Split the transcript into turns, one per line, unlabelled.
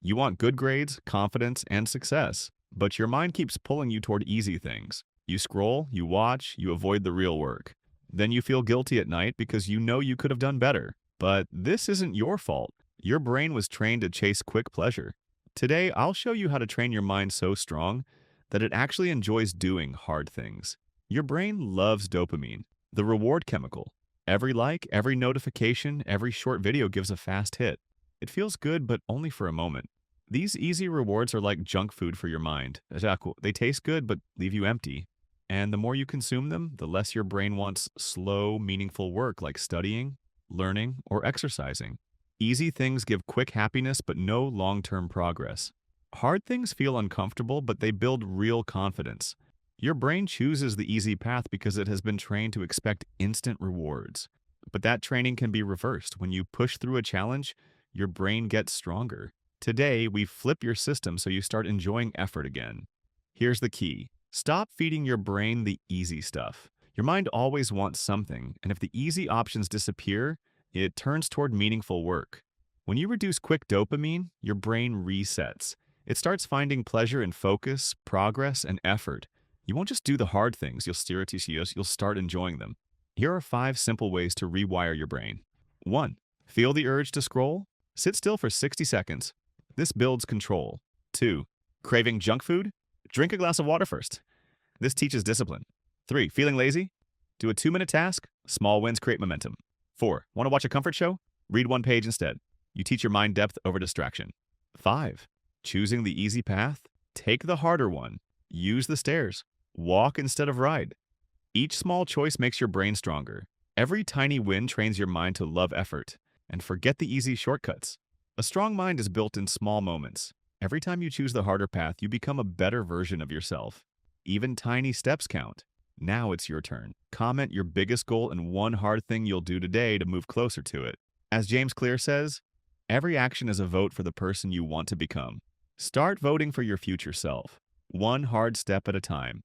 You want good grades, confidence, and success, but your mind keeps pulling you toward easy things. You scroll, you watch, you avoid the real work. Then you feel guilty at night because you know you could have done better. But this isn't your fault. Your brain was trained to chase quick pleasure. Today, I'll show you how to train your mind so strong that it actually enjoys doing hard things. Your brain loves dopamine, the reward chemical. Every like, every notification, every short video gives a fast hit. It feels good, but only for a moment. These easy rewards are like junk food for your mind. They taste good, but leave you empty. And the more you consume them, the less your brain wants slow, meaningful work like studying, learning, or exercising. Easy things give quick happiness, but no long-term progress. Hard things feel uncomfortable, but they build real confidence. Your brain chooses the easy path because it has been trained to expect instant rewards. But that training can be reversed. When you push through a challenge, your brain gets stronger. Today, we flip your system so you start enjoying effort again. Here's the key. Stop feeding your brain the easy stuff. Your mind always wants something, and if the easy options disappear, it turns toward meaningful work. When you reduce quick dopamine, your brain resets. It starts finding pleasure in focus, progress, and effort. You won't just do the hard things, you'll start enjoying them. Here are 5 simple ways to rewire your brain. 1. Feel the urge to scroll? Sit still for 60 seconds. This builds control. 2. Craving junk food? Drink a glass of water first. This teaches discipline. 3. Feeling lazy? Do a 2-minute task. Small wins create momentum. 4. Want to watch a comfort show? Read 1 page instead. You teach your mind depth over distraction. 5. Choosing the easy path? Take the harder one. Use the stairs. Walk instead of ride. Each small choice makes your brain stronger. Every tiny win trains your mind to love effort. And forget the easy shortcuts. A strong mind is built in small moments. Every time you choose the harder path, you become a better version of yourself. Even tiny steps count. Now it's your turn. Comment your biggest goal and one hard thing you'll do today to move closer to it. As James Clear says, every action is a vote for the person you want to become. Start voting for your future self, one hard step at a time.